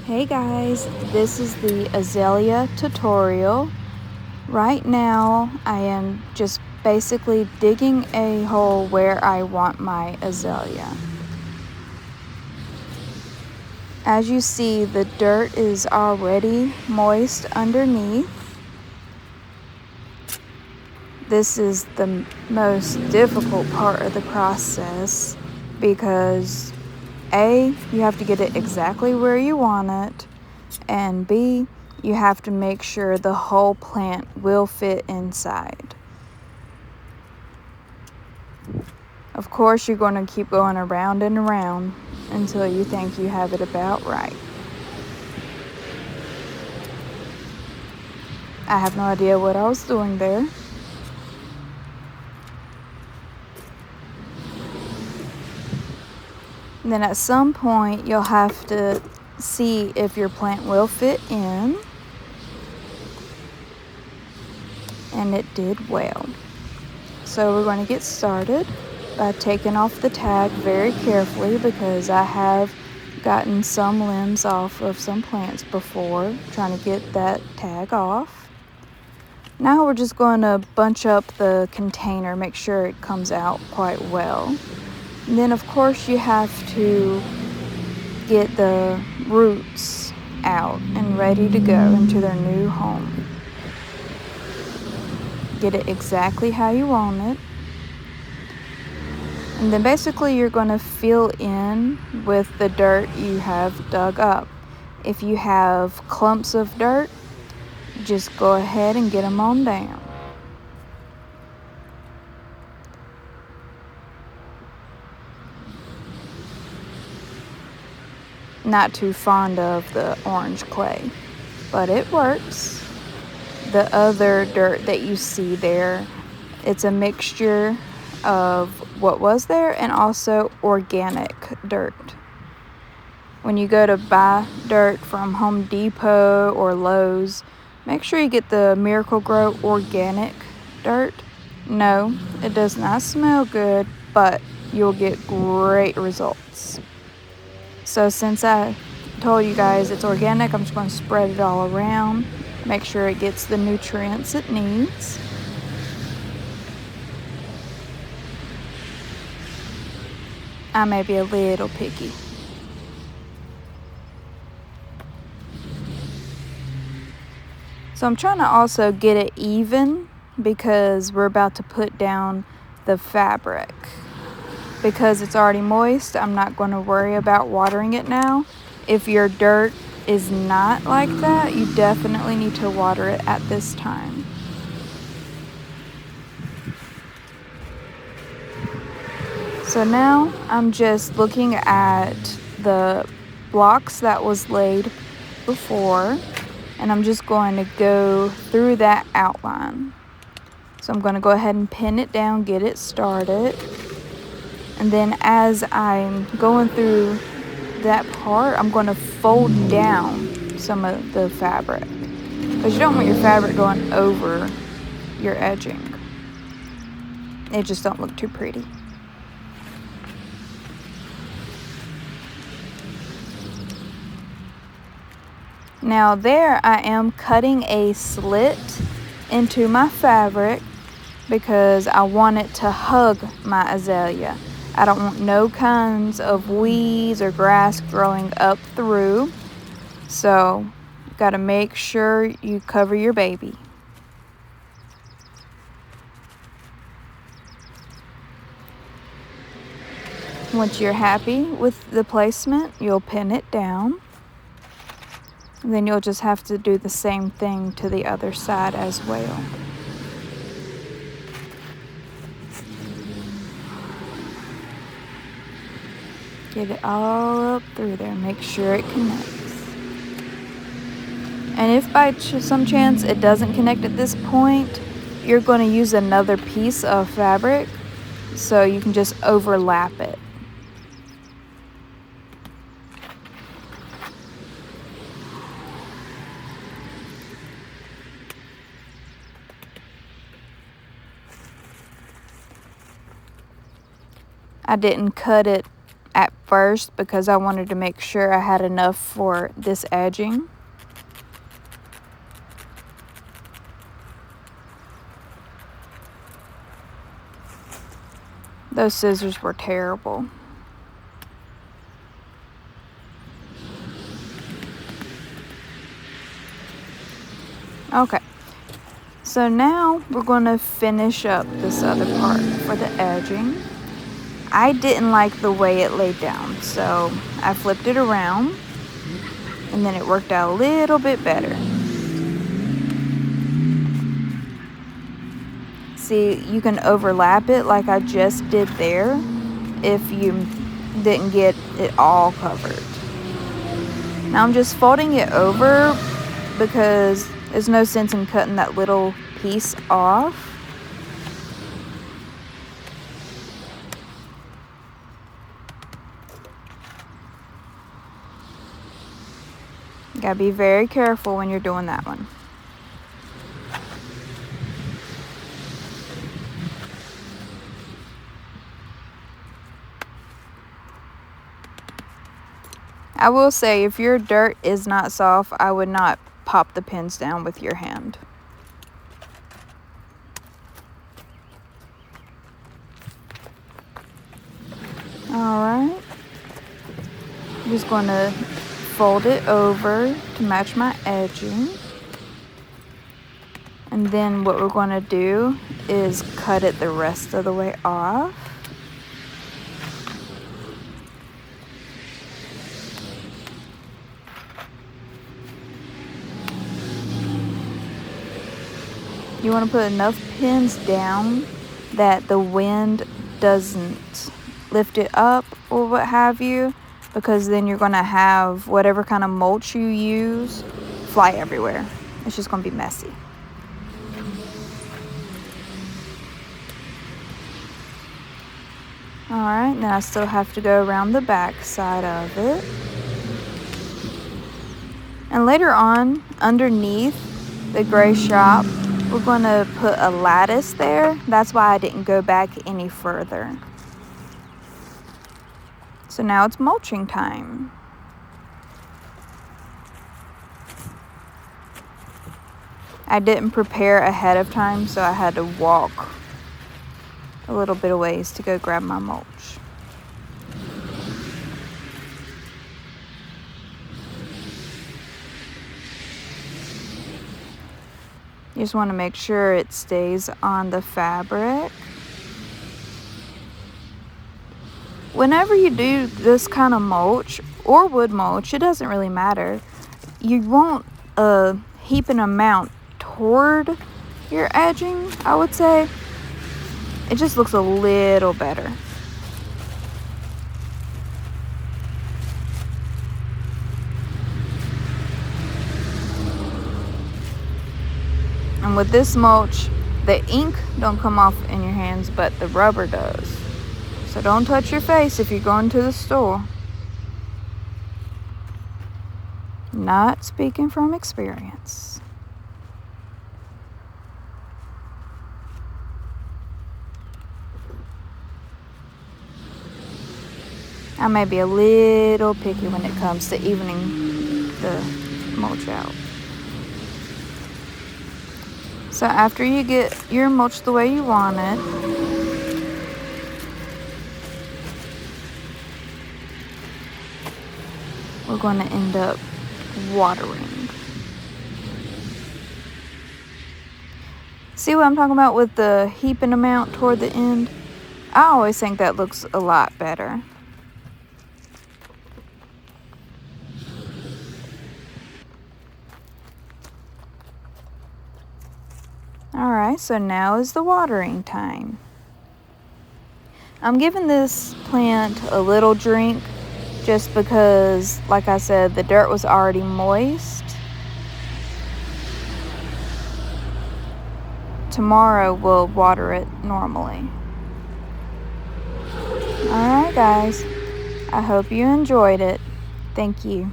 Hey guys, this is the Azalea tutorial. Right now I am just basically digging a hole where I want my azalea. As you see, the dirt is already moist underneath. This is the most difficult part of the process because A, you have to get it exactly where you want it, and B, you have to make sure the whole plant will fit inside. Of course, you're going to keep going around and around until you think you have it about right. I have no idea what I was doing there. And then at some point, you'll have to see if your plant will fit in. And it did well. So we're going to get started by taking off the tag very carefully because I have gotten some limbs off of some plants before, trying to get that tag off. Now we're just going to bunch up the container, make sure it comes out quite well. And then of course you have to get the roots out and ready to go into their new home. Get it exactly how you want it. And then basically you're going to fill in with the dirt you have dug up. If you have clumps of dirt, just go ahead and get them on down. Not too fond of the orange clay, but it works. The other dirt that you see there, it's a mixture of what was there and also organic dirt. When you go to buy dirt from Home Depot or Lowe's, make sure you get the Miracle-Gro organic dirt. No, it does not smell good, but you'll get great results. So since I told you guys it's organic, I'm just going to spread it all around. Make sure it gets the nutrients it needs. I may be a little picky. So I'm trying to also get it even because we're about to put down the fabric. Because it's already moist, I'm not going to worry about watering it now. If your dirt is not like that, you definitely need to water it at this time. So now I'm just looking at the blocks that was laid before, and I'm just going to go through that outline. So I'm going to go ahead and pin it down, get it started. And then as I'm going through that part, I'm going to fold down some of the fabric because you don't want your fabric going over your edging. It just don't look too pretty. Now there I am cutting a slit into my fabric because I want it to hug my azalea. I don't want no kinds of weeds or grass growing up through. So you gotta make sure you cover your baby. Once you're happy with the placement, you'll pin it down. And then you'll just have to do the same thing to the other side as well. Get it all up through there. Make sure it connects. And if by some chance it doesn't connect at this point, you're going to use another piece of fabric so you can just overlap it. I didn't cut it at first because I wanted to make sure I had enough for this edging. Those scissors were terrible. Okay, so now we're going to finish up this other part for the edging. I didn't like the way it laid down, so I flipped it around, and then it worked out a little bit better. See, you can overlap it like I just did there if you didn't get it all covered. Now I'm just folding it over because there's no sense in cutting that little piece off. You gotta be very careful when you're doing that one. I will say, if your dirt is not soft, I would not pop the pins down with your hand. Alright. I'm just going to fold it over to match my edging. And then what we're going to do is cut it the rest of the way off. You want to put enough pins down that the wind doesn't lift it up or what have you, because then you're going to have whatever kind of mulch you use fly everywhere. It's just going to be messy. Alright, then I still have to go around the back side of it. And later on, underneath the gray shop, we're going to put a lattice there. That's why I didn't go back any further. So now it's mulching time. I didn't prepare ahead of time, so I had to walk a little bit of ways to go grab my mulch. You just want to make sure it stays on the fabric. Whenever you do this kind of mulch or wood mulch, it doesn't really matter. You want a heaping amount toward your edging, I would say. It just looks a little better. And with this mulch, the ink don't come off in your hands, but the rubber does. So don't touch your face if you're going to the store. Not speaking from experience. I may be a little picky when it comes to evening the mulch out. So after you get your mulch the way you want it, we're going to end up watering. See what I'm talking about with the heaping amount toward the end? I always think that looks a lot better. Alright, so now is the watering time. I'm giving this plant a little drink just because, like I said, the dirt was already moist. Tomorrow we'll water it normally. Alright guys, I hope you enjoyed it. Thank you.